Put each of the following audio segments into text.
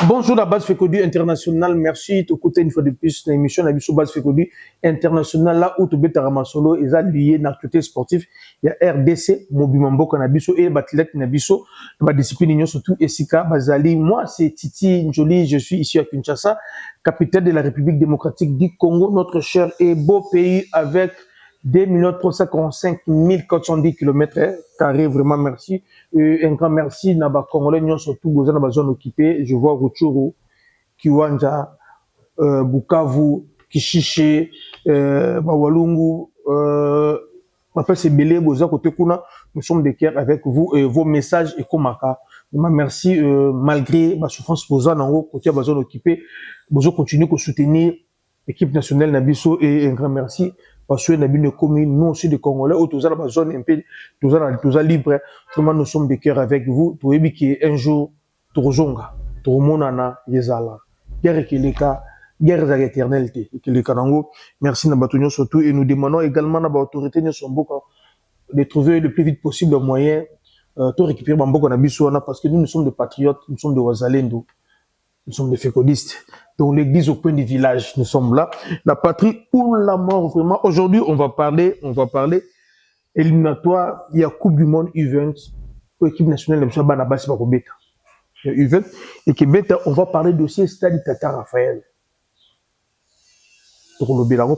Bonjour la base Fekodi International, merci de écouter une fois de plus l'émission de la base Fekodi International, là où tu bêtes Ramasolo, ils ont lié l'activité sportive, il y a RDC, Mobimambo Kanabiso et Batlet Nabiso, la discipline surtout Esika, Bazali. Moi c'est Titi Njoli, je suis ici à Kinshasa, capitale de la République démocratique du Congo, notre cher et beau pays avec 2 345 410 km carrés, vraiment merci. Un grand merci Naba Congolais, surtout dans la zone occupée. Je vois Rutshuru, Kiwanja, Bukavu, Kishiche, Bawalungu, après c'est Belé, Boza, côté Kuna, nous sommes de cœur avec vous et vos messages et Komaka. Merci, malgré ma souffrance Boza, Nango, côté la zone occupée, Boza continue de soutenir l'équipe nationale Nabiso et un grand merci. Parce que nous aussi des Congolais, tous la zone un peu, tous libre, vraiment nous sommes de cœur avec vous. Pour éviter un jour, tout zonga, tout monana, yezala, guerre qui est cas, guerre éternelle, qui est Kanango. Merci Nabatonio surtout et nous demandons également à l'autorité de trouver le plus vite possible un moyen de récupérer Bamboko Nabisouana parce que nous sommes des patriotes, nous sommes des Wazalendo, nous sommes des fécodistes. Donc l'église au point du village, nous sommes là. La patrie ou la mort, vraiment. Aujourd'hui, on va parler éliminatoire. Il y a Coupe du Monde U20 pour l'équipe nationale de Banabas Bakobeta. U20 et Kebeta, on va parler de ce stade Tata Raphaël.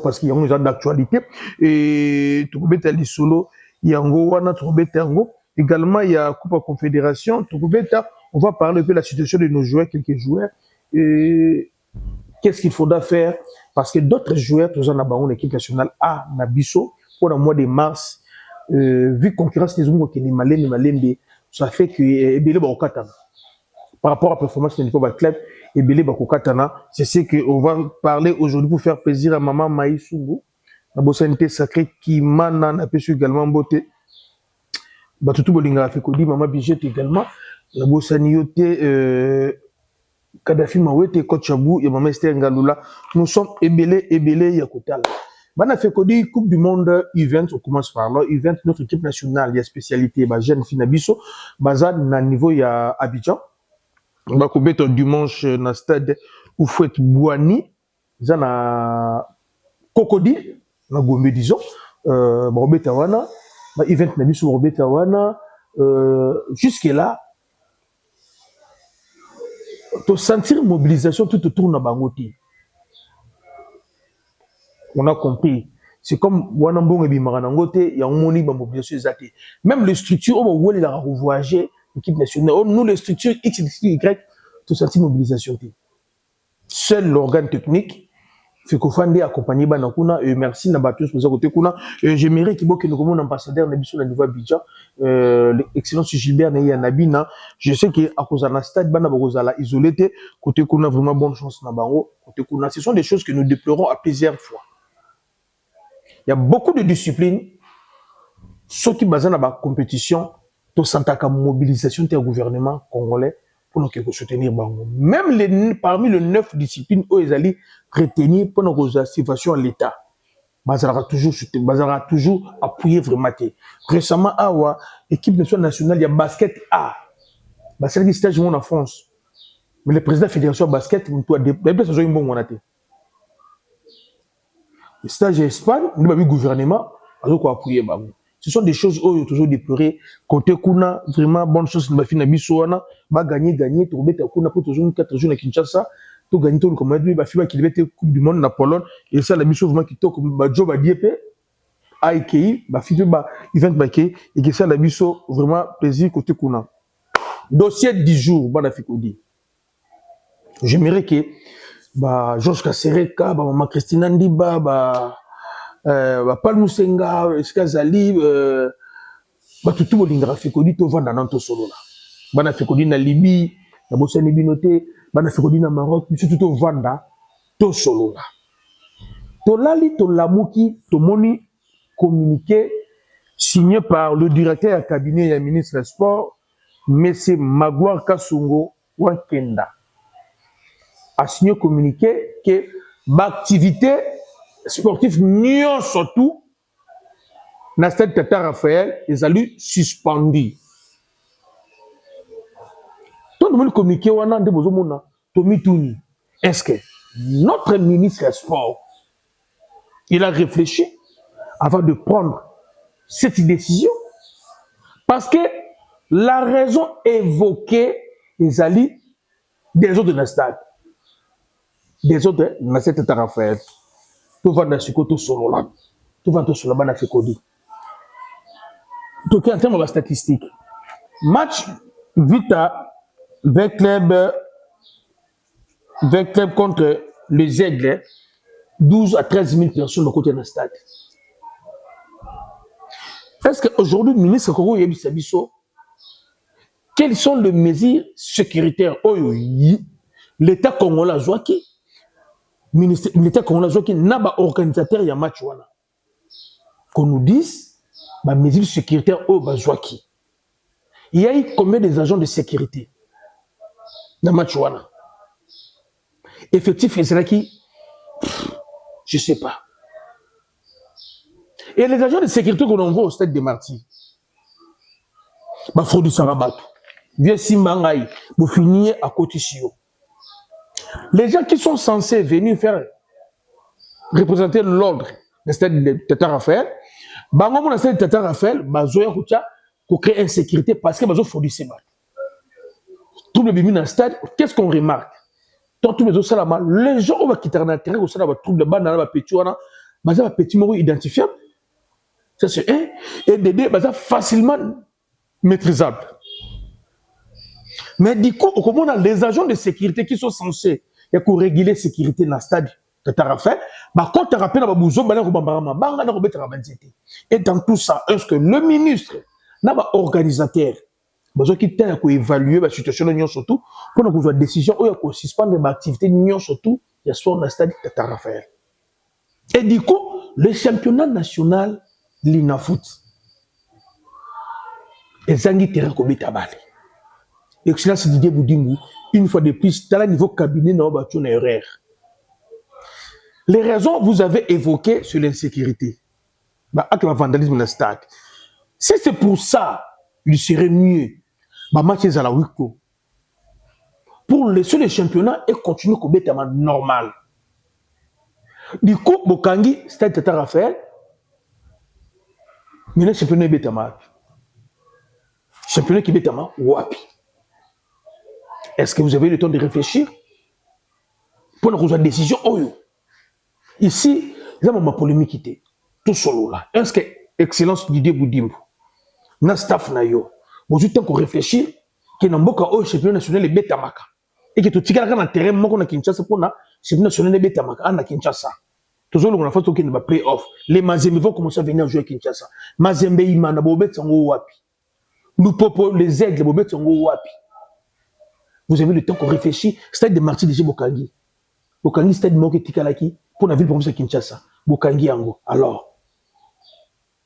Parce qu'il y a un genre d'actualité. Et Tokobeta Lissolo, il y a un Wana Tokobeta également, il y a Coupe à Confédération. Tokobeta, on va parler de la situation de nos joueurs, quelques joueurs. Et qu'est-ce qu'il faudra faire? Parce que d'autres joueurs, tous en abandon l'équipe nationale à Nabiso, pour le mois de mars, vu concurrence des Zungo qui est malé, ça fait que Ebele Bakokatana. Par rapport à la performance de Nico Club, Ebele Bakokatana, c'est ce qu'on va parler aujourd'hui pour faire plaisir à maman Maïsungo. La bossante sacrée qui mana n'a pas su également beauté. Batutu Bolinga Fekodi, maman Bijet également. La bossanioté, Kadhafi Mawete, Kotchabou, et Maman Esther Ngalula, nous sommes ébélés, Yakotala. Bana Fekodi, Coupe du Monde U20, on commence par là. U20, notre équipe nationale, il y a spécialité, Jeanne Finabiso, Bazan, na niveau, il y a Abidjan. On va couper un dimanche dans le stade où Fouet Bouani, Zana Kokodi, na Gombe, disons, Robert Tawana, U20 Nabiso, Robert Tawana, jusque-là, to sentir mobilisation tout autour de Bangote. On a compris. C'est comme Wanambong et Bimaranangote, il y a un moni de mobilisation exacte. Même les structures, on va la revoyager, l'équipe nationale. Nous, les structures X et Y, to sentir mobilisation. Seul l'organe technique, fait qu'on fasse accompagner Banakuna, et merci Nabatus pour côté Kuna. J'aimerais qu'il y ait un ambassadeur Nabiso la niveau Abidjan, l'excellence Gilbert Neya Nabina. Je sais qu'à cause d'un stade, Banabozala isolé, côté Kuna, vraiment bonne chance Nabango, côté Kuna. Ce sont des choses que nous déplorons à plusieurs fois. Il y a beaucoup de disciplines, ceux qui basent dans la compétition, tout s'entend mobilisation du gouvernement congolais pour nous soutenir Bango. Même parmi les 9 disciplines où ils allaient retenir pour nos situations à l'État, Bazara toujours appuyé vraiment. Récemment, à l'équipe nationale, il y a basket A. Basket qui stage en France. Mais le président de la fédération de basket, il doit déplacer un bon monaté. Le stage en Espagne, nous avons le gouvernement, alors qu'on a appuyé Bango. Ce sont des choses où il y a toujours déploré. Côté Kuna, vraiment, bonne chose, nous avons fait Nabisoana, gagner, tout le Kuna pour toujours 4 jours à Kinshasa, tout gagner, tout le commande, il va qu'il ait Coupe du Monde, na Pologne, et ça, la mission vraiment qui toque, Job à Dieppe, AIKI, event Baké, et que ça, la mission vraiment plaisir côté Kuna. Dossier 10 jours, Banafikoudi. J'aimerais que, Georges Kassereka, Maman Christina Ndiba, Palmusenga, Eskazali, tout bolinga Fekodi to vanda nanto solo là. Bana Fekodi na Libye, na Bossani Binoté, bana Fekodi na Maroc, surtout to vanda to solo là. To lali to lamuki to moni communiqué signé par le directeur du cabinet et ministre des Sports, M. Magwar Kasongo Wakenda. A signé communiqué que l'activité sportive n'y surtout na stade Tata Raphaël, ils ont suspendu. Tout le monde communiqué wana de bozomona Tommy Touni, est-ce que notre ministre des Sports, il a réfléchi avant de prendre cette décision? Parce que la raison évoquée, les alliés des autres de la stade, des autres, dans cette affaire, tout va dans ce côté solo là, tout va dans ce là-bas dans ce côté. Donc, en termes de statistiques, match Vita, avec club contre les Aigles, 12 à 13 000 personnes au côté de la stade. Est-ce qu'aujourd'hui, le ministre Koko Yebisabiso, quelles sont les mesures sécuritaires? L'État congolais Zouaki, l'État congolais Zouaki n'a pas organisateur de match. Qu'on nous dise, les mesures sécuritaires au Zouaki. Il y a eu combien d'agents de sécurité dans le match? Effectif, c'est là qui, je ne sais pas. Et les agents de sécurité qu'on envoie au stade de Marty, Frodi Sarabato, Vieux Simbangaï, vous finissez à côté Chio. Les gens qui sont censés venir faire représenter l'ordre du stade de Tata Raphaël, bango mon stade de Tata Raphaël, bazoya kucha pour créer insécurité parce que bazo Frodi Sarabato. Tout le bimi dans le stade, qu'est-ce qu'on remarque? Tant tous les autres salama, les gens qui vont quitter un intérêt au stade, trouble de bande dans la petit wana, baza petit moro identifiable. Ça c'est un et des baza facilement maîtrisable. Mais du coup, on a les agents de sécurité qui sont censés réguler la sécurité dans le stade de Tarafel, quand tu rappelles et dans tout ça, est-ce que le ministre n'a pas organisateur qui t'a évalué la situation de surtout pour que une décision ou suspendre l'activité de surtout il y a soit dans le stade de Tarafel. Et du coup, le championnat national l'Inafoot et Zangi Terrain Kobetabale. Excellence Didier Boudimou, une fois de plus, dans le niveau cabinet, nous avons une erreur. Les raisons que vous avez évoquées sur l'insécurité, avec le vandalisme dans le stade, si c'est pour ça, il serait mieux, match à la Wiko, pour laisser le championnat et continuer comme étant normal. Du coup, Bokangi, stade Tata Raphaël, mais le championnat est bétama. Championnat qui est bétama, wapi. Est-ce que vous avez eu le temps de réfléchir pour une décision? Ici, il y a ma polémique. Tout solo là. Est-ce que Excellence Didier Boudimbo, na staff na yo, vous avez temps qu'on réfléchir que Namboka au championnat national est bétamaka. Et que tout le monde a un terrain moko na Kinshasa pour na championnat national est bétamaka na Kinshasa. Toujours on a fait qu'il ne va play-off. Les Mazembe vont commencer à venir jouer à Kinshasa. Mazembe Imana Bobet Sango Wapi. Nous popo les aigles Bobet Sango Wapi. Vous avez le temps qu'on réfléchit. Stade de Marty de Bokangi. Bokangi, stade de Moké Tikalaki, pour la ville province de Kinshasa. Bokangi Ango. Alors.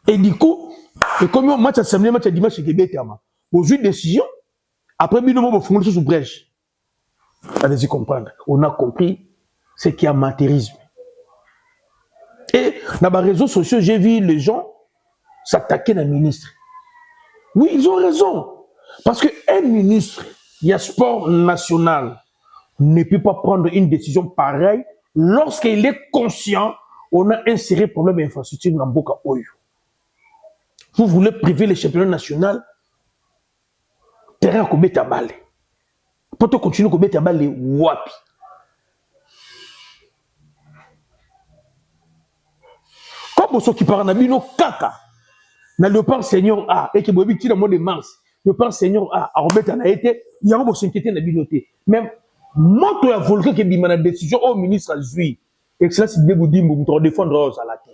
Et du coup, et comme on match à samedi, match à dimanche, c'est Gebetama. Vous avez une décision. Après, nous avons fait sous brèche. Allez-y comprendre. On a compris ce qui est amateurisme. Et dans les réseaux sociaux, j'ai vu les gens s'attaquer à un ministre. Oui, ils ont raison. Parce qu'un ministre, il y a sport national, ne peut pas prendre une décision pareille lorsqu'il est conscient qu'on a inséré problème d'infrastructure dans Boka Oyo. Vous voulez priver les championnats nationaux, terrain à Kobeta Bale. Pour continuer à Kobeta Bale, wapi. Comme ceux qui parlent de Kaka, dans le parc Seigneur A, et qui boit dans le mois de mars, le parc Seigneur A, à Robert a été, il y a un s'inquiéter dans la bibliothèque. Même, moi, tu as volé que la décision au ministre a joué. Excellence de Boudimbo, pour défendre à la terre.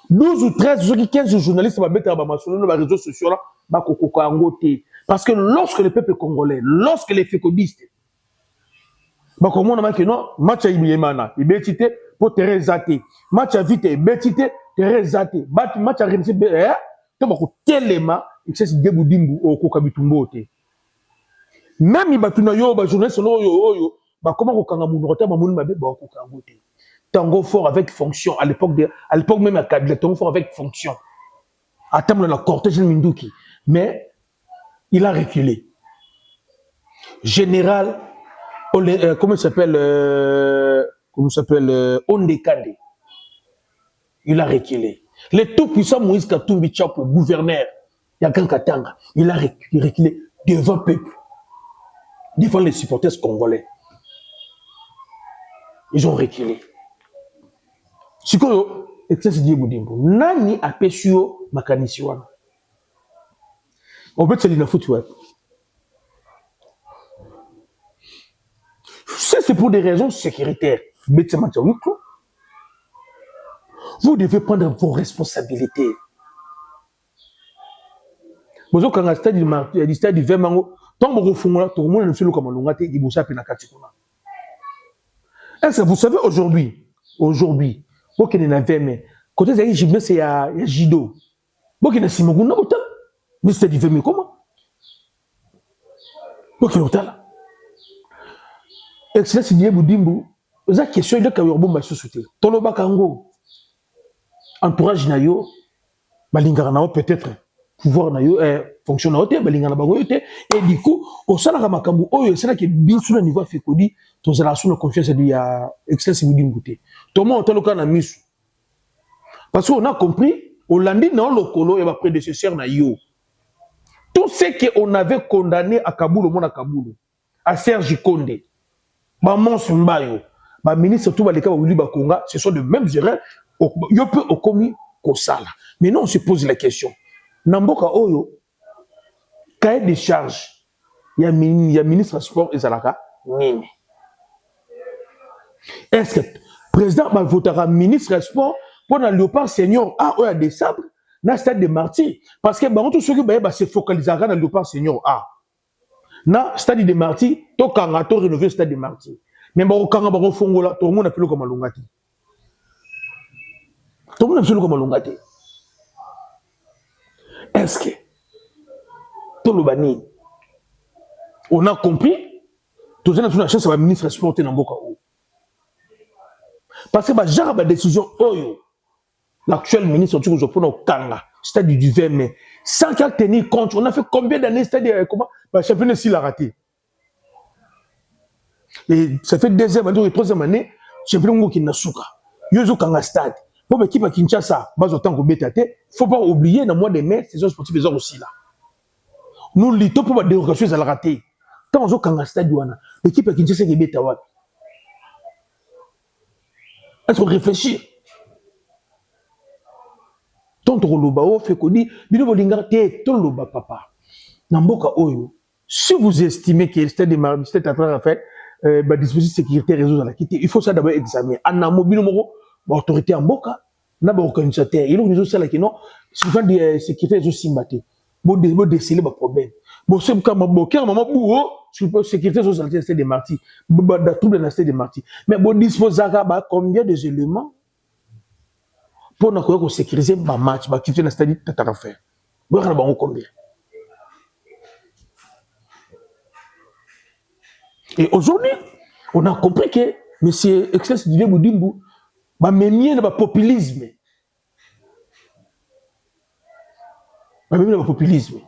12 ou 13, 15 journalistes vont mettre sur les réseaux sociaux là, parce que lorsque le peuple congolais, lorsque les fécodistes, comme on a dit que non, match à Ibiyemana, Ibetite, pour terrain zaté, match à Vite, Ibetite, terrain zaté, match à Remse, tu vas tellement, excellence de Boudimbo, au Kokabitumbo. Même si tu as des journalistes, comment on a dit Tango fort avec fonction, à l'époque même à Kabila, Tango fort avec fonction. À terme de la cortège Minduki. Mais il a reculé. Général comment il s'appelle Ondekane. Il a reculé. Le tout-puissant Moïse Katumbi Tchapou, gouverneur, Yakan Katanga, il a reculé devant le peuple, devant les supporters congolais. Ils ont reculé. Si vous excès de Boudimbo, nani a péché makanisi wana. On peut te dire foutu. C'est pour des raisons sécuritaires. Vous devez prendre vos responsabilités. Vous avez un stade du 20 mango. Tant que vous faites tout le monde ne sait pas comment l'on a été, il vous a appelé Nakatikuna. Est-ce que vous savez aujourd'hui, vous qui n'avez pas, quand vous avez dit c'est à Jido, vous qui n'avez pas Simoguna, mais c'est du 20 comment? Vous qui n'avez pas. Excellence Dieu Boudimbo, vous avez question de Kayorbo Massousouté. Toloba Kango, entourage Nayo, Balingarana peut-être. Pouvoir na yo fonction na hotel balingana bango yote et du coup au sala ka makambu oyo sala ke bien sur le niveau fekodi to zala sur la confiance de ya excellence Boudimboté to mo toloka na misu parce qu'on a compris Hollandi na lokolo et ba prédécesseur na yo tout ce que on avait condamné à Kaboul au monde à Kaboul à Serge Konde ba Mons Mbayo ba ministre tout ba leka ba Willy Bakonga ce sont de mêmes erreurs yo peut au commis ko sala mais non on se pose la question Namboka Oyo, cahier de charge, il y a ministre sport et Zalaka, nini. Est-ce que le président va voter ministre sport pour le Léopard Senior A ou à des sabres dans le stade de Marty? Parce que tout ce qui va se focaliser dans le Léopard Senior A. Dans le stade de Marty, tout le monde a rénové le stade de Marty. Mais tout le monde a plus comme Longati. Tout le monde a plus comme Longati. Est-ce que tout le bani, on a compris, tout le monde a chance de ministre sportif dans Boka. Parce que la décision, l'actuel ministre, tu vois, au Kanga, stade du 20 mai, sans qu'elle tenir compte, on a fait combien d'années, c'est-à-dire, comment, le championnat s'il a raté. Et ça fait deuxième année, troisième année, le championnat qui n'a souka. Yozo Kanga stade. Pour l'équipe à Kinshasa, il ne faut pas oublier, dans le mois de mai, ces sportifs sportives sont aussi là. Nous luttons pour la dérogation à la rater. Tant on a un stade, l'équipe à Kinshasa est bête. Est-ce qu'on réfléchit? Tant on a fait qu'on dit, papa. Si vous estimez que le stade de Mardi, c'est à faire, dispositif sécurité réseau dans la quitter, il faut ça d'abord examiner. En un mobile, autorité en boka na ba organisateur il nous ça là qui non souvent des sécurité zo simbaté bo déceler ba problème bo c'est comme bo ker maman bouo sur sécurité zo santé c'est des martyrs ba trouble dans des martyrs mais bo dispose ba combien de éléments pour na ko sécuriser ba match ba activité dans stade tata faire bo kana ba combien et aujourd'hui on a compris que monsieur excellence Didier Boudimbo ba memie na populisme. Ba memie na populisme.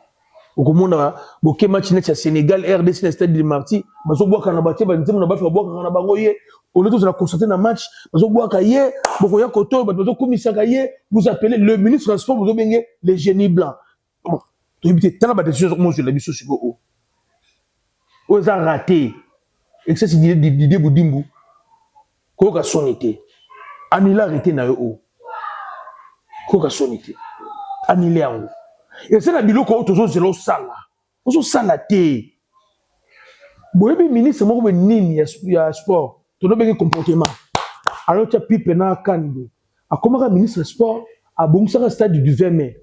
Okomona boke match na Sénégal RDC na stade de Marty, bazo boka na batie ba nzemu na ba fa boka na bango ye, au lieu de la constater na match, bazo boka ye, boko ya koto bazo komisaka ye, vous appelez le ministre des Sports, vous obengez les génies blancs. Bon, to éviter tala ba décision moi je la biso siko o. Oza raté. Et ça c'est Didier Boudimbo. Ko ka sonité. Annulé arrêté na yo koka sonité annulé en haut et c'est la biloko autozo zelo sala ozo sala té boyebi ministre moko nini ya sport to no benge comportement alors tu pipe na kando akomaka ministre sport abongisa stade du 20 mai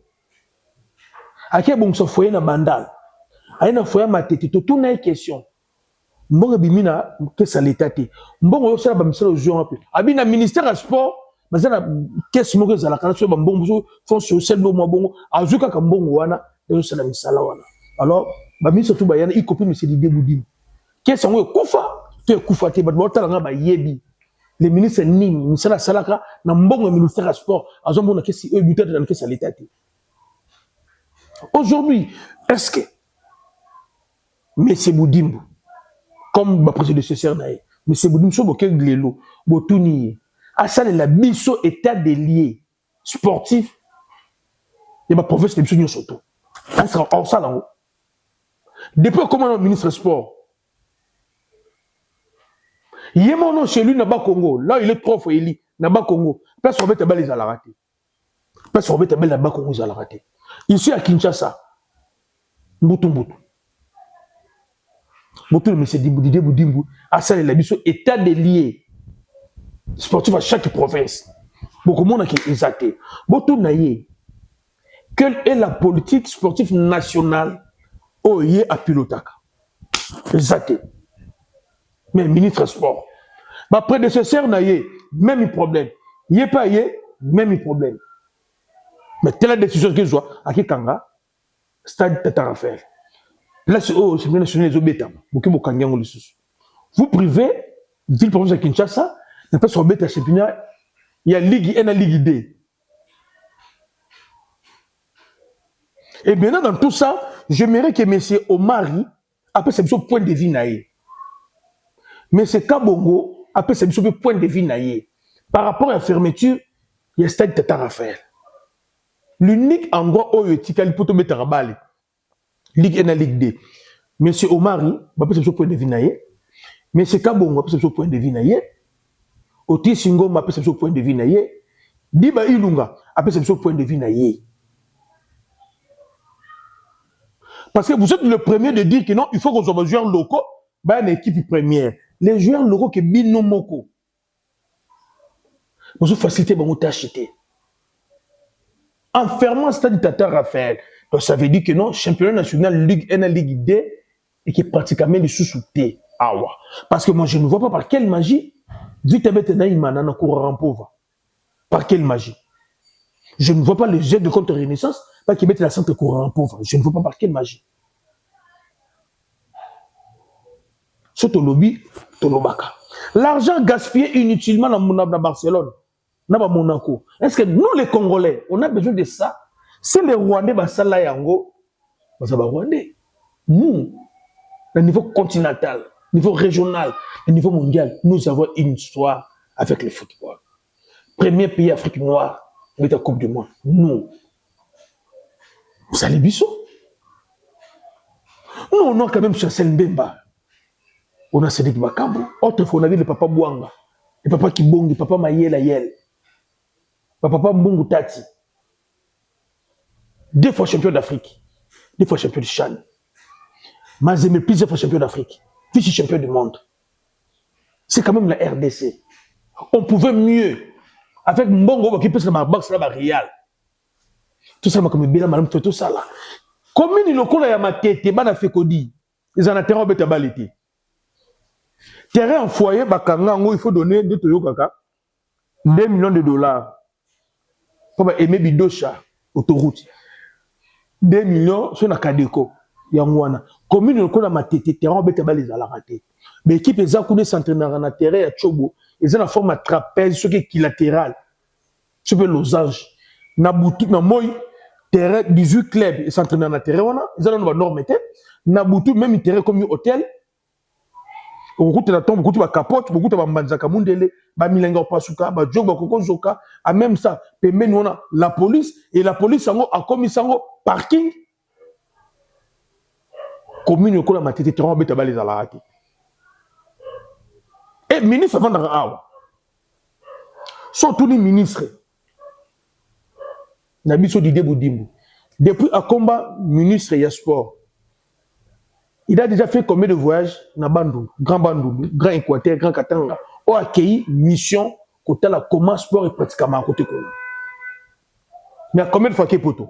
aké bongisa foyer na bandal ayena foyer matete to tuna une question mbongo bimina que ça l'état té mbongo yo sala ba misala zo un peu abina ministère du sport mazana caisse moko za la kana so ba mbongo fond social no mo bongo azuka ka mbongo wana yo sala misala wana alors ba ministre tout ba yana i copie monsieur Didier Boudimbo caisse ngo kufa te kufa te ba tala nga ba yebi les ministres nini misala salaka na mbongo ministère du sport azomona caisse e buteur dans caisse l'état té aujourd'hui est-ce que monsieur Boudimbo comme le prédécesseur. Mais c'est beaucoup de l'élo. Botuni. À ça, la biso état des liés sportifs. Et ma province, c'est bien surtout. Ça sera hors ça là-haut. Depuis comment le ministre sport. Il est mon nom chez lui, Naba Congo. Là, il est trop fort, il est Naba Congo. Personne ne va les à la rater. Personne ne va Naba Congo, ils à la rater. Ici à Kinshasa, Mbutu. Mbutu, mais c'est Didier Boudimbu. À ça, il a mis état des liés sportifs à chaque province. Beaucoup de monde qui est exalté. Mbutu Naye. Quelle est la politique sportive nationale au yé à Pilotaka? Exalté. Mais ministre sport. Ma prédécesseur n'a eu même problème. Il n'est pas eu même problème. Mais telle décision que soit à Kikanga, stade Tata Raphaël. Là, c'est au championnat national des Obéta. Vous privez, ville province de Kinshasa, n'a pas sur Obéta championnat, il y a Ligue 1 et Ligue D. Et maintenant, dans tout ça, j'aimerais que M. Omari, après c'est son point de vue naïe. Mais c'est Kabongo, après c'est un point de vue naïe. Par rapport à la fermeture, il y a le stade Tata Raphaël. L'unique endroit où il y a le mettre à Bali, Ligue 1 et Ligue D. Monsieur Omari, après c'est un point de vue naïe. Mais c'est Kabongo, après c'est un point de vue naïe. Oti Singo, après c'est un point de vue naïe. Diba Ilunga, après c'est un point de vue naïe. Parce que vous êtes le premier de dire que non, il faut qu'on soit joueurs locaux, bah une équipe première. Les joueurs locaux qui bino moko. Vous avez facilité pour vous acheter. En fermant le stade Tata Raphaël, donc ça veut dire que non, championnat national, Ligue 1 et Ligue D, et qui est pratiquement les sous-soutés. Ah ouais. Parce que moi, je ne vois pas par quelle magie, vite na courant pauvre. Par quelle magie? Je ne vois pas les jets de contre-renaissance, pas qu'ils mettent la centre courant pauvre. Je ne vois pas par quelle magie. Surtout lobby, Tolobaka. L'argent gaspillé inutilement dans Barcelone, dans Monaco. Est-ce que nous, les Congolais, on a besoin de ça? Si les Rwandais, ça là, yango, ça va Rwandais. Nous, au niveau continental, au niveau régional, au niveau mondial, nous avons une histoire avec le football. Premier pays Afrique noire de la Coupe du Monde. Nous. Vous allez biso. Nous, on a quand même Chancel Mbemba. On a Sédek Bakambo. Autrefois, on avait le papa Bouanga, le papa Kibongi, le papa Mayela Yel, le papa Mbungu Tati. 2 fois champion d'Afrique, 2 fois champion du Chan. Mazemé, plusieurs fois champion d'Afrique, puis champion du monde. C'est quand même la RDC. On pouvait mieux. Avec Mbongo, qui peut se faire boxe là-bas, Real. Tout ça, comme Bila, madame, tout ça là. Commune, il y a ma tête, il fait Kodi. Ils en ont terrain, ils ont été. Terrain en foyer, il faut donner 2 millions de dollars. Pour aimer Bidocha, autoroute. 2 millions, c'est un Kadeko. Yangwana. Commune, il y a ma tête, terrain, ils ont raté. Mais l'équipe, ils ont s'entraîner dans le terrain à Tchobo. Ils ont la forme à trapèze, ce qui est équilatéral. Ce qui est losange. Nabutu, na moi, terrain, 18 clubs, ils s'entraînent dans le terrain, ils ont une norme. Nabutu, même terrain comme un hôtel. Beaucoup de tombe, beaucoup de capote, beaucoup de banzaka mundele, ba milenga pasuka, ba jogo koko zoka, a même ça, pembe nous on a la police et la police a commis sango parking. Commune ko la matete terrain beta ba les alarati. Et ministre avant dans awa. Surtout les ministres. Nabiso Didier Boudimbu. Depuis à combat ministre et sport. Il a déjà fait combien de voyages dans Bandou, Grand Équateur, Grand Katanga, au accueilli mission côté la comment sport est pratiquement à côté de. Mais à combien de fois qu'il est poteau?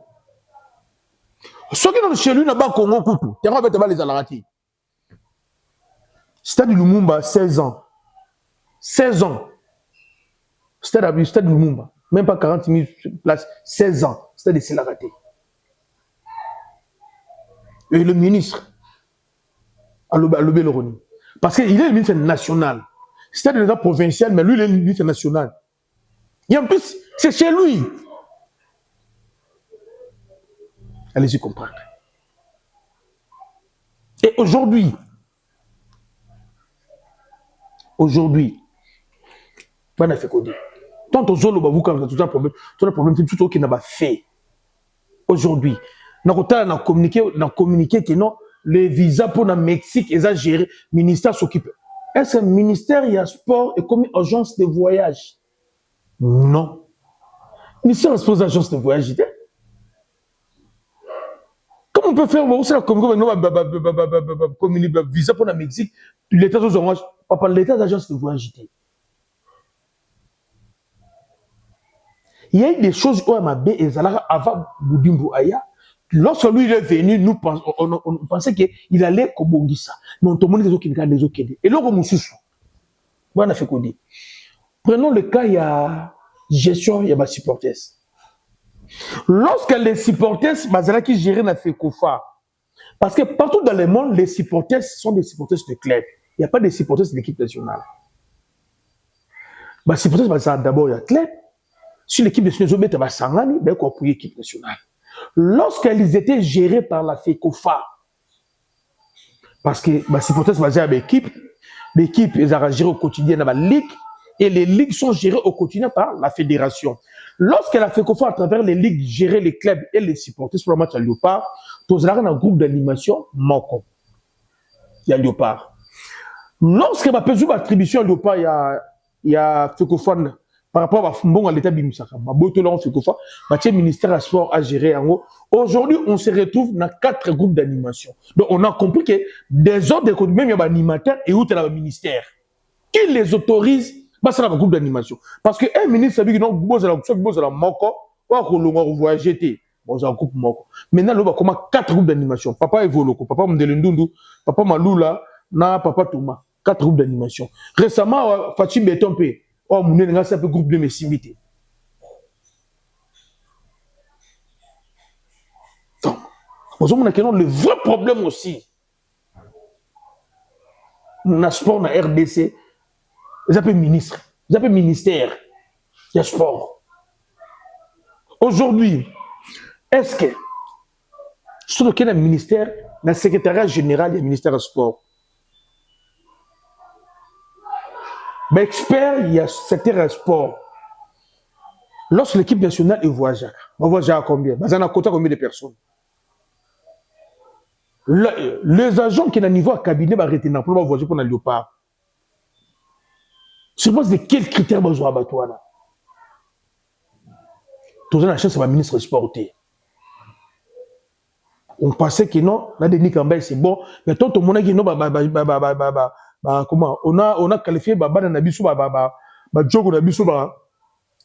Ceux qui sont chez lui n'a pas Congo Koutou, terrain avec les alarati. Stade de Lumumba, 16 ans. 16 ans. Stade de Lumumba, même pas 40 000 places, 16 ans. Stade de Silarati. Et le ministre, à l'Obéloroni. Parce qu'il est le ministre national. C'est un état provincial, mais lui, il est le ministre national. Et en plus, c'est chez lui. Allez-y comprendre. Et aujourd'hui, Aujourd'hui, bana fait quoi? Tant aux autres, vous quand tout un problème, tout qui n'a pas fait. Aujourd'hui, on a communiqué que non, les visas pour le Mexique, ils ont géré, le ministère s'occupe. Est-ce que le ministère, il y a sport et comme agence de voyage? Non. Le ministère est supposé agence de voyage. Comment on peut faire aussi la communiquer visa pour le Mexique, l'État aux oranges, pas l'État d'agence de voyage. Il y a eu des choses où Mabé et Zalara avant Boudimbo Aya. Lorsque lui il est venu, on pensait qu'il allait Kobongisa. Mais on demande des autres qui regardent les autres. Et là, on a fait quoi dire. Prenons le cas, il y a gestion, il y a des supporters. Lorsque les supporters, Mazala qui gérait la FECOFA, parce que partout dans le monde, les supporters sont des supporters de club. Il n'y a pas de supporters de l'équipe nationale. Les supporters, d'abord, il y a club. Si l'équipe nationale est en Sangani, il y a l'équipe nationale. Lorsqu'ils étaient gérés par la FECOFA, parce que les supporters sont basés à l'équipe, ils ont géré au quotidien dans la ligue, et les ligues sont gérées au quotidien par la fédération. Lorsque la FECOFA, à travers les ligues, gérait les clubs et les supporters sur le match à Léopard, tous ont un groupe d'animation, Moko. Il y a Léopard. Lorsque ma pesou attribution à Léopard, il y a FECOFA, par rapport à l'état Bimusaka, ma botola FECOFA, le ministère à sport a géré en haut. Aujourd'hui, on se retrouve dans 4 groupes d'animation. Donc, on a compris que des ordres, même il y a des animateurs et où il y a le ministère. Qui les autorise? C'est un groupe d'animation. Parce qu'un ministre, ça veut dire que vous avez un moko, vous voyagez. Bon, c'est un groupe moko. Maintenant, il y a 4 groupes d'animation. Papa Evoloko, Papa Mdelendundu, Papa Malula, Papa Touma. 4 groupes d'animation. Récemment, Fatih Betompe, c'est un groupe de messimité. Donc, le vrai problème aussi, dans le sport, dans la RDC, ils appellent ministre, ils appellent ministère, il y a sport. Aujourd'hui, est-ce que, sur lequel le ministère, dans le secrétariat général, il y a le ministère du sport. Mais expert, il y a le secrétaire du sport. Lorsque l'équipe nationale est voyagée, on voyage à combien? On a combien de personnes? Les agents qui sont au niveau à cabinet vont arrêter pour voyager pour le Léopard. Sur base de quels critères vous avez abattoir là? Tout ça, la chance, c'est le ministre du sport. On pensait que non, là, Denis Kambay, c'est bon. Mais tant que mon avis, non, comment on a qualifié Nabiso, Djogo Nabiso,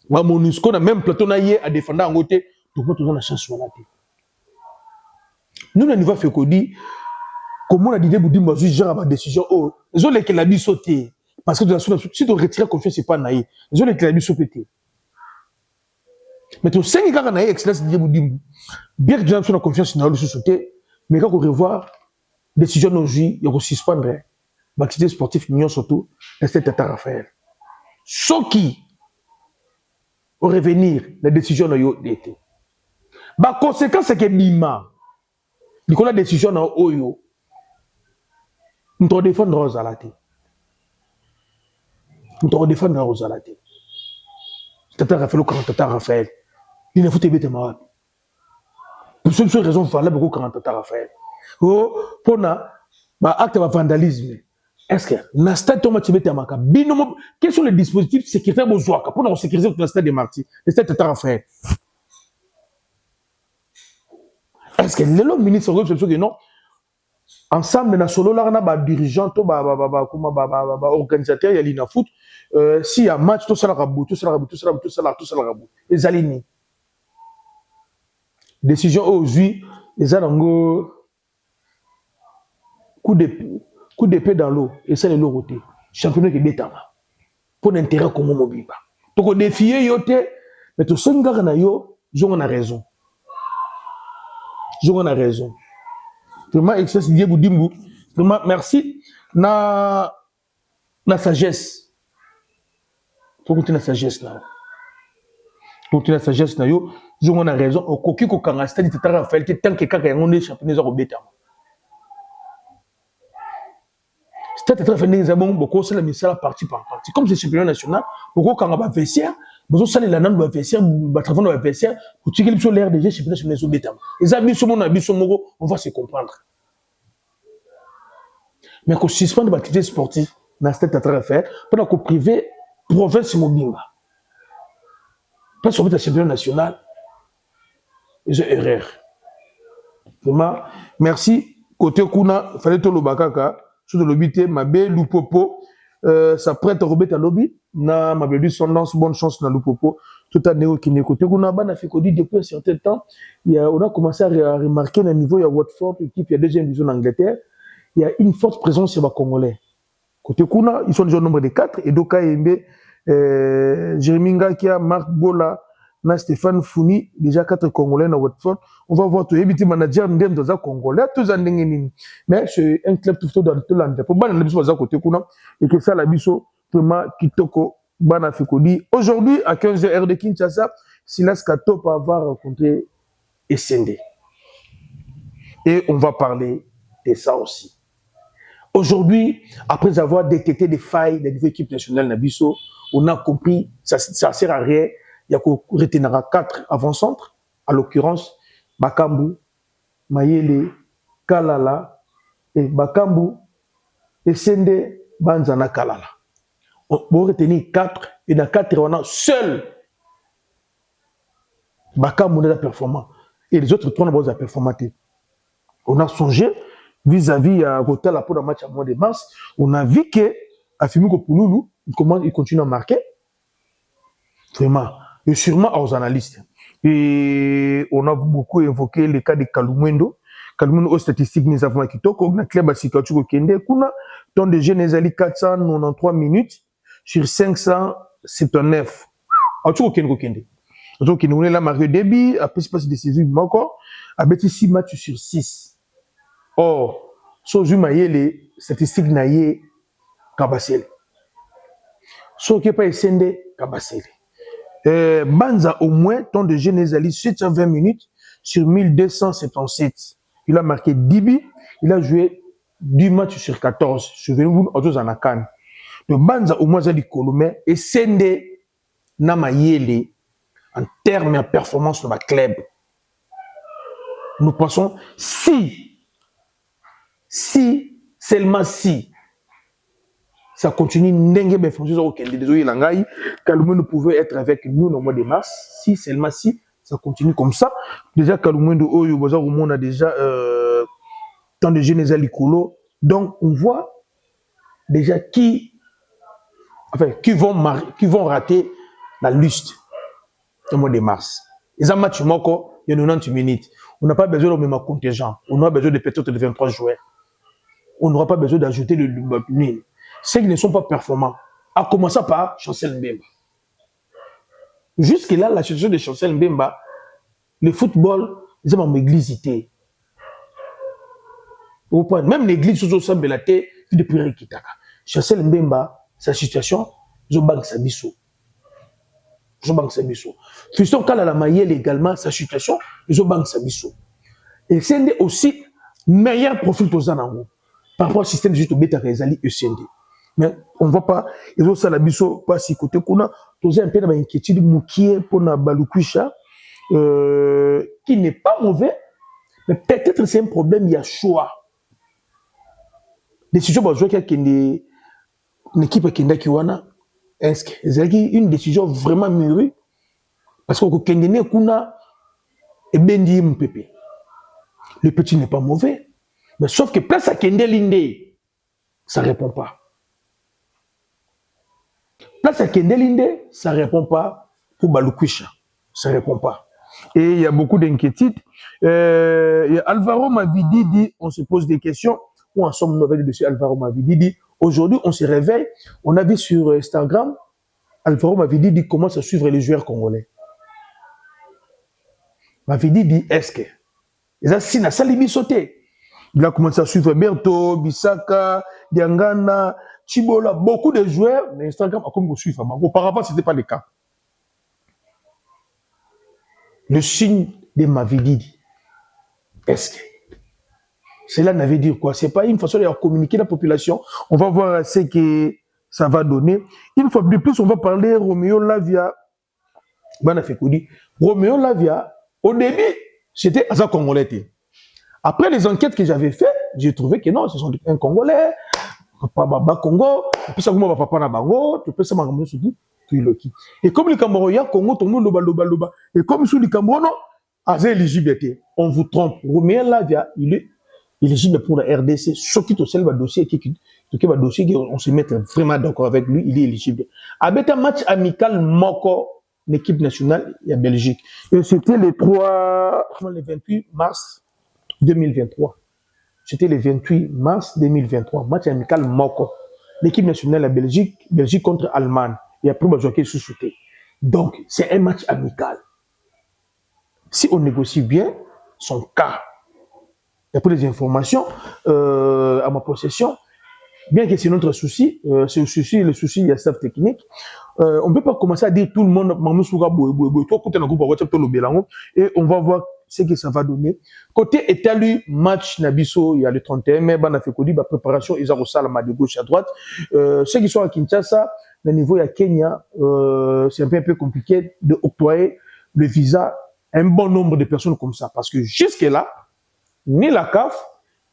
Monusco, on a même plateau à défendre en côté. Tout le monde a la chance sur la tête. Nous, on niveau fait qu'on dit, comment on a dit, vous dites, moi, je gère ma décision. Oh, ils ont les Kelabi sauté. Parce que si tu retires confiance, c'est pas naïf. Ils ont les Kelabi sauté. Mais tu sais que quand on a excellence, bien que tu aies la confiance dans le sauté, mais quand on revoit décision aujourd'hui, il y a aussi suspendre l'activité sportive, surtout, c'est Tata Raphaël. Ce qui, au revenir, la décision n'a pas été. La conséquence, c'est que Bima, la décision n'a pas été. Nous devons défendre Rosalate. Nous devons défendre Rosalate. Tata Raphaël, quand Tata Raphaël, il ne faut pas te malade. Pour cette raison, il fallait beaucoup quand Tata Raphaël. Pour acte de vandalisme. Est-ce que dans le stade de Mathieu Tamaka, quels sont les dispositifs sécuritaires pour nous sécuriser le stade de Marty, le stade de Tata Raphaël? Est-ce que le ministre de non? Ensemble, dans solo là, on a des dirigeants, organisateurs, il y a l'INAFOOT. S'il y a un match, tout ça la rabou, tout ça la rabou, tout ça la rabou. Les alignés. Décision aujourd'hui, les ont coup d'épée dans l'eau, et ça, les l'eau roté. Championnat qui est bêta. Pour l'intérêt commun mobile. Donc, on défie, mais tout ça, on a raison. On a raison. Vraiment, excès, vraiment, merci. Na sagesse. Faut continuer la sagesse là. Continuer la sagesse là, on a raison. Au coquille qu'on a c'est-à-dire que Raphaël, tant que quelqu'un on est championnat au bêta. Peut-être que les gens beaucoup c'est la misala partie par partie. Comme c'est championnat national, beaucoup quand on va vestiaire, beaucoup ça les langues va vestiaire, va travailler va vestiaire, pour tirer sur l'air déjà championnat sur les autres détails. Les amis sur mon habit sur mon on va se comprendre. Mais qu'on suspende l'activité sportive dans cette à faire, pendant qu'on privé province mobimba. Pas sur le championnat national, j'ai erreur. Vraiment, merci. Côté Kuna, fallait tout le bakaka, sur le lobby, ma belle Lupopo, ça prête à Robert à lobby, na ma belle sondance, bonne chance dans Lupopo, tout à néo qui n'est côté Kuna, ban a fait qu'on dit depuis un certain temps, on a commencé à remarquer le niveau, il y a Watford, équipe, il y a deuxième division d'Angleterre, il y a une forte présence sur les Congolais. Côté Kuna, ils sont déjà au nombre de 4, et Doka Embe, Jérémy Ngakia, Marc Bola, na Stéphane Founi, déjà 4 Congolais dans Watford. On va voir tout le manager ndem dans un Congolais, tous en ningeni. Mais c'est un club tout dans tout l'année. Pour ban na biso za côté kuna et que ça la biso vraiment kitoko bana fikodi. Aujourd'hui à 15h heure de Kinshasa, Silas Kato va avoir rencontré SND. Et on va parler de ça aussi. Aujourd'hui, après avoir détecté des failles de l'équipe nationale Nabiso, on a compris ça sert à rien. Il y a qu'on retiendra 4 avant-centres, à l'occurrence, Bakambu, Mayele, Kalala, et Bakambu, et Sende, Banzana Kalala. On va retenir 4, et dans 4, on a seul Bakambu n'est pas performant. Et les autres 3 n'ont pas performant. On a songé, vis-à-vis à côté la peau d'un match à mois de mars, on a vu que Afimiko Pouloulou, il continue à marquer. Vraiment. Et sûrement aux analystes. Et on a beaucoup évoqué le cas de Kalumendo. Kalumendo, aux statistiques, nous avons qui toque, on a club à Sikachou Kende, kuna, temps de jeu, nous avons 493 minutes sur 579. Achou Kende. Achou Kende, on est là, Mario Déby, après, c'est pas si décisif, encore, a bêti 6 matchs sur 6. Or, so, les statistiques naïe, Kabassel. So, qui n'est pas SND, Kabassel. Banza, au moins, temps de jeu Nezali, 720 minutes sur 1277. Il a marqué 10 buts, il a joué 10 matchs sur 14. Souvenez-vous, autres en Akan. Donc, Banza, au moins, Zali Kolomé, et Sende Namayele, en termes de performance de ma club. Nous pensons, si, seulement si, ça continue n'engue ben fonction au Kende désolé langai Kalumendo pouvait être avec nous au mois de mars si seulement si ça continue comme ça déjà Kalumendo oyo boza on a déjà tant de jeunes alikolo donc on voit déjà qui vont rater la liste au mois de mars les matchs moko il y a 90 minutes on n'a pas besoin de même contingent on a besoin de peut-être de 23 joueurs on n'aura pas besoin d'ajouter le mille. Ceux qui ne sont pas performants, à commencer par Chancel Mbemba. Jusque-là, la situation de Chancel Mbemba, le football, ils ont m'églisité. Même l'église, ils ont s'embêté depuis Rikitaka. Chancel Mbemba, sa situation, ils ont banque sa bisso. Ils ont banque sa bisso. Fiston Kalala Mayel également, sa situation, ils ont banque sa bisso. Et c'est aussi meilleur profil pour Zanango. Par rapport au système juste au bêta Rezali et CND. Mais on ne voit pas, ils ont ça la biso, pas si côté qu'on a, tous un peu d'inquiétude, moukier pour na Balukusha, qui n'est pas mauvais, mais peut-être c'est un problème, il y a choix. Décision, bah, je vois qu'il y a une équipe qui est wana, c'est une décision vraiment mûrie, parce que Kendene Kuna est bendi Mpépé. Le petit n'est pas mauvais, mais sauf que place à Kende Linde, ça ne répond pas. Place à Kendelinde, ça ne répond pas pour Balukusha. Ça ne répond pas. Et il y a beaucoup d'inquiétudes. Alvaro Mavidi dit, on se pose des questions. Où en sommes-nous avec le dossier Alvaro Mavidi dit, aujourd'hui, on se réveille. On a vu sur Instagram, Alvaro Mavidi dit, commence à suivre les joueurs congolais. Mavidi dit, est-ce que les Assina Salibi sauté. Il a commencé à suivre Berto, Bissaka, Diangana, Chibola, beaucoup de joueurs d'Instagram a comme suivre. Auparavant, ce n'était pas le cas. Le signe de Mavidi, est-ce que Cela n'avait dire quoi? C'est pas une façon de communiquer la population. On va voir ce que ça va donner. Une fois de plus, on va parler Roméo Lavia. Roméo Lavia, au début, c'était un Congolais. Après les enquêtes que j'avais faites, j'ai trouvé que non, ce sont un Congolais. Papa Congo, puis ça comment papa na bango, tu peux ça m'amener surtout Kiloki. Et comme le Camerounais Congo tout le monde loba. Et comme sur le Cameroun, azé éligibilité. On vous trompe. Roméo Lavia, il est éligible pour la RDC. Ce qui est le dossier qui va dossier on se met vraiment d'accord avec lui, il est éligible. Avec un match amical Moko, l'équipe nationale de Belgique. Et c'était le 28 mars 2023. C'était le 28 mars 2023, match amical Moko. L'équipe nationale de la Belgique contre Allemagne. Et après, on va sous-sauter. Donc, c'est un match amical. Si on négocie bien son cas, il y a pas des informations à ma possession, bien que c'est notre souci, c'est le souci, il y a staff technique. On ne peut pas commencer à dire tout le monde, et on va voir ce que ça va donner. Côté étalu, match Nabiso, il y a le 31 mai, la préparation, ils ont salama de gauche à droite. Ceux qui sont à Kinshasa, le niveau à Kenya, c'est un peu compliqué d'octroyer le visa à un bon nombre de personnes comme ça. Parce que jusque-là, ni la CAF,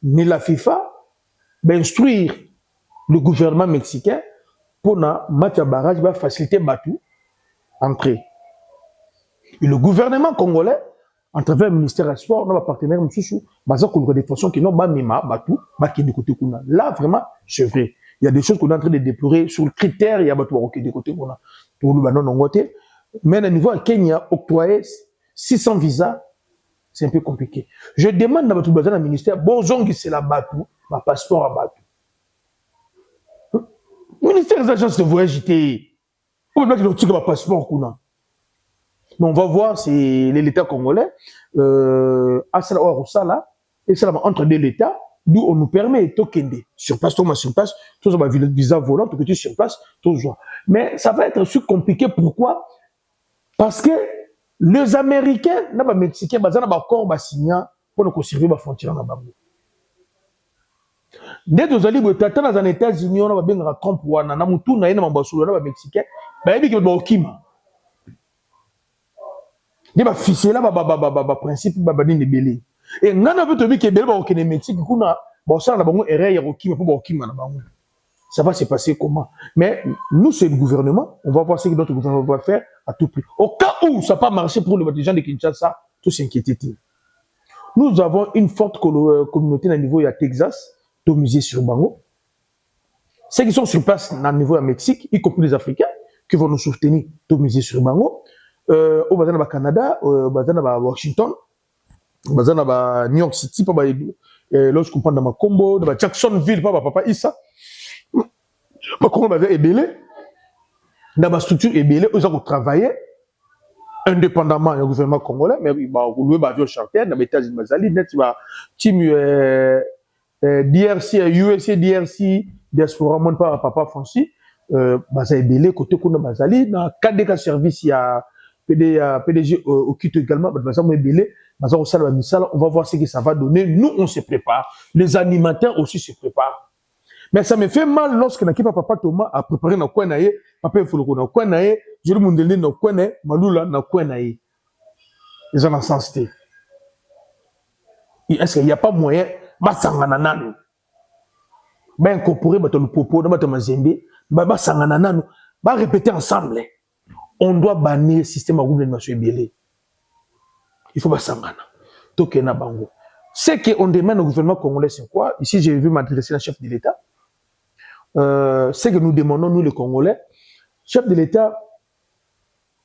ni la FIFA, instruire le gouvernement mexicain pour na match à barrage va faciliter Batou entrer. Et le gouvernement congolais, à travers le ministère des Sports, nos partenaires, des façons qui n'ont pas mis Batou, là, vraiment, c'est vrai. Il y a des choses qu'on est en train de déplorer sur le critère, il y a Batou qui est de côté qu'on a. Mais au niveau à Kenya, octroyer 600 visas, c'est un peu compliqué. Je demande à Batou dans le ministère, bon, c'est la Batou, ma passeport à Batou. Le ministère des agences de voyage, on va dire passeport. Mais on va voir, c'est l'État congolais, et ça entre deux l'État, d'où on nous permet de sur place, tout ça va visa volant, tout que tu sur place, tout ça. Mais ça va être compliqué, pourquoi? Parce que les Américains, les Mexicains, ils ont un accord signé pour nous servir la frontière. Dès que vous allez dans les États-Unis, on va bien Trump ou na mutu na yena mambasolo na Mexicain, ba yebi ke ba okima. Ni ba ficelé ba principe ba nini belé. Et ngana veut te dire que belé ba okene Mexique kuna ba sala na bango erreur ya okima pour ba okima na bango. Ça va se passer comment? Mais nous c'est le gouvernement, on va voir ce que notre gouvernement va faire à tout prix. Au cas où ça n'a pas marché pour les gens de Kinshasa, tout s'inquiéter. Nous avons une forte communauté au niveau de Texas. Musée sur Bango. Ceux qui sont sur place au niveau du Mexique, y compris les Africains, qui vont nous soutenir au musée sur Bango. Au Canada, au Washington, au New York City, lorsqu'on prend dans Combo, dans Jacksonville, papa Issa, dans ma structure Ebélé, ils ont travaillé indépendamment du gouvernement congolais, mais ils ont eu avion charter, dans les États-Unis, DRC, USA, DRC, diaspora, mon papa Francis, Baza Ebele, côté Kuna Bazali, dans KDK service, il y a PDG au Quito également, Baza Ebele, Baza Osala Misala, on va voir ce que ça va donner. Nous, on se prépare. Les animateurs aussi se préparent. Mais ça me fait mal lorsque papa Thomas a préparé nos coins naïe, papa Foloko nos coins naïe, Jérôme Mundele nos coins naïe, Malula nos coins naïe. Ils ont la sensité. Est-ce qu'il n'y a pas moyen? Basangana nanu ba incorporer bato le popo na bato mazembe ba sangana nanu ba répéter ensemble. On doit bannir le système à gouvernement Ebele. Il faut basangana tokena bango. Ce qu'on demande au gouvernement congolais c'est quoi? Ici j'ai vu m'adresser à chef de l'État. Ce que nous demandons nous les Congolais, chef de l'État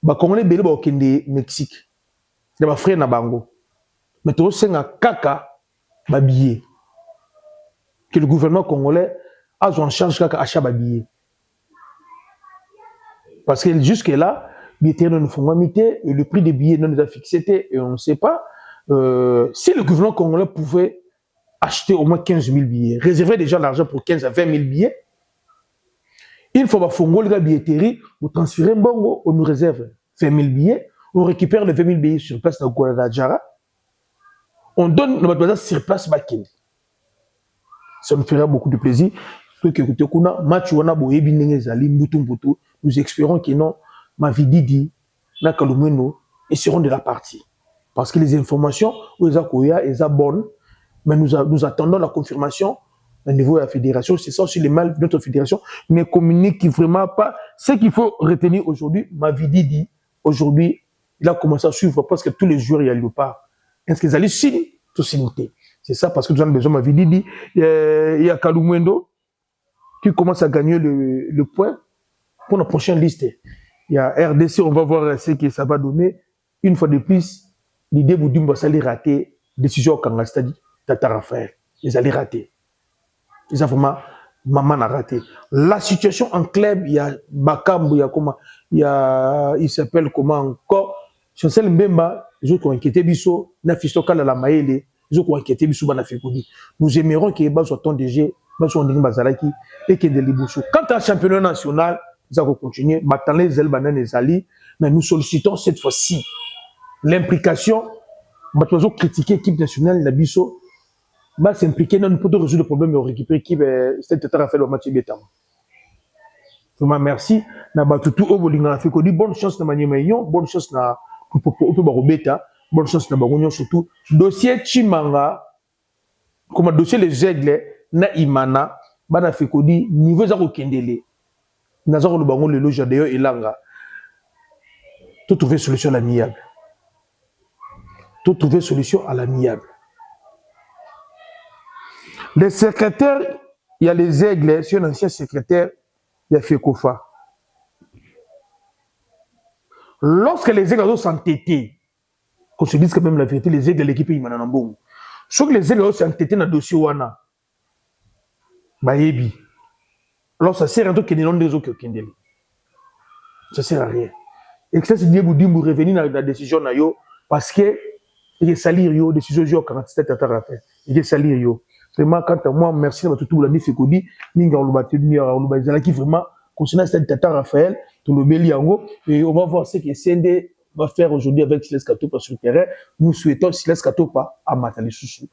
ba Congolais belé ba okende Mexique. De ba frère na bango. Mais to senga kaka babillé. Que le gouvernement congolais a en charge kaka achat babillé. Parce que jusque-là, le prix des billets non est fixé et on ne sait pas si le gouvernement congolais pouvait acheter au moins 15 000 billets, réserver déjà l'argent pour 15 à 20 000 billets. Il faut que la billetterie, vous transférez Bongo, on nous réserve 20 000 billets, on récupère les 20 000 billets sur place dans Guadalajara, on donne le matériel sur place Bakini. Ça nous fera beaucoup de plaisir. Match wana boyebi ndenge ezali mbutu mbutu. Nous espérons que non, Mavididi, na Kalumeno, ils seront de la partie. Parce que les informations, elles sont bonnes, mais nous attendons la confirmation au niveau de la fédération. C'est ça aussi le mal de notre fédération. Ne communique vraiment pas. Ce qu'il faut retenir aujourd'hui, Mavididi, aujourd'hui, il a commencé à suivre parce que tous les joueurs, il y a Léopard. Est-ce qu'ils allaient signer? Tout signer. C'est ça parce que nous avons besoin de Mavididi. Il y a Kalumendo qui commence à gagner le point pour la prochaine liste. Il y a RDC, on va voir ce que ça va donner. Une fois de plus, l'idée Boudimba, ça allait rater. Décision au Kangastadi, Tata Raphaël. Ils allaient rater. Ils ont vraiment, maman a raté. La situation en club, il y a Bakambu, il y a comment, il s'appelle comment encore. Chancel Mbemba, les autres ont inquiété Bisso, Nafisto Kala Maele, les autres ont inquiété Bisso Banafekodi. Nous aimerons qu'il y ait Basso DG, Basso Nding Bazalaki et qu'il y ait des Liboussou. Quant à un championnat national, nous allons continuer. Maintenant, les Elbanan et Zali, mais nous sollicitons cette fois-ci l'implication. Nous allons critiquer l'équipe nationale, la Bisso. Bah, s'impliquer dans pour résoudre le problème et récupérer l'équipe. C'était tout à fait le match bétam. Vraiment, merci. Bonne chance na Maniamayon, bonne chance na Robeta, bonne chance na Bagonyo surtout. Dossier Chimanga, comme dossier les aigles, na Imana, bana Fekodi, niveau za Kendele. Nazaro le Bango le loge d'ailleurs et langa. Tout trouver solution à l'amiable. Tout trouver solution à l'amiable. Les secrétaires, il y a les aigles, c'est un ancien secrétaire, il y a Fekofa. Lorsque les aigles sont entêtés, qu'on se dise quand même la vérité, les aigles de l'équipe, ils m'en ont bon. Sauf que les aigles sont entêtés dans le dossier Wana. Bayebi. Alors ça sert à rien que les noms des autres qui ont. Ça sert à rien. Et que ça, c'est bien pour revenir dans la décision, parce que il y a salir yo, décision yo, 47 à faire. Il y a salir yo. Vraiment, quant à moi, merci à tout le monde qui dit, Ninga qui vraiment, concernant cette Tata Raphaël, tout le Béliango, et on va voir ce que CND va faire aujourd'hui avec Silas Katopa sur le terrain. Nous souhaitons Silas Katopa à Matali Soussou.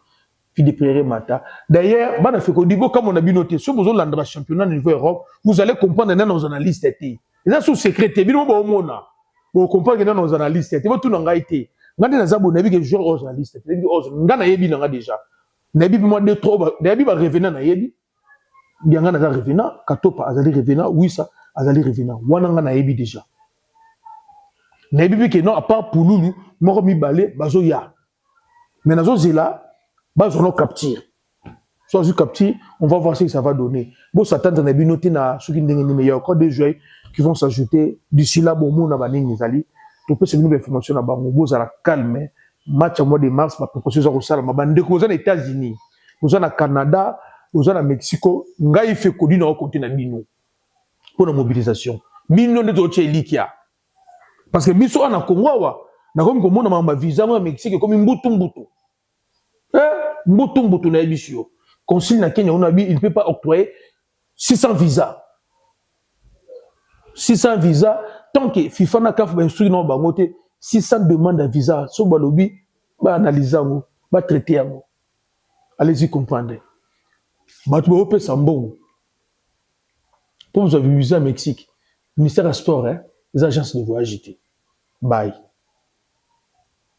Puis de prier Mata. D'ailleurs, comme on a bien noté, si vous avez le championnat au niveau Europe, vous allez comprendre dans nos analystes. Et ça, c'est secret. Vous comprenez dans nos analystes. Vous tout n'en été. Quand on a des joueurs aux analystes, on a déjà. Nabi moi de trop nabi va revenir na yebi bianga na revenir Katopa azali revenir oui ça azali revenir wana nga na yebi déjà nabi bi que non à part pour nous moko mi balé bazo ya mais nazo zela bazo no capture soit je capture on va voir ce que ça va donner bon s'attendre nabi noté na soki ndenge ni meilleur encore des joueurs qui vont s'ajouter d'ici là bon mon na baningi zali to peut se nous information na bango bo za calme. Match au mois de mars, ma proposition au Salam, aux États-Unis, aux Canada, aux Mexico, ngai fait connu dans le continent bino pour la mobilisation. Bino de d'autres likia. Parce que biso ana Congo na comme comment on a visa au Mexique comme mbutu. Mbutu na ebisio. Consul na Kenya on a il ne peut pas octroyer 600 visas. 600 visas tant que FIFA na kaf ba instruire non bangote 600 demandes de visa, so balobi, ba analyser ngo, ba traiter ngo. Allez-y comprendre. Batu ba opé sambon. Pour vous avez visa au Mexique, ministère des Sports, les agences de voyage. Bye.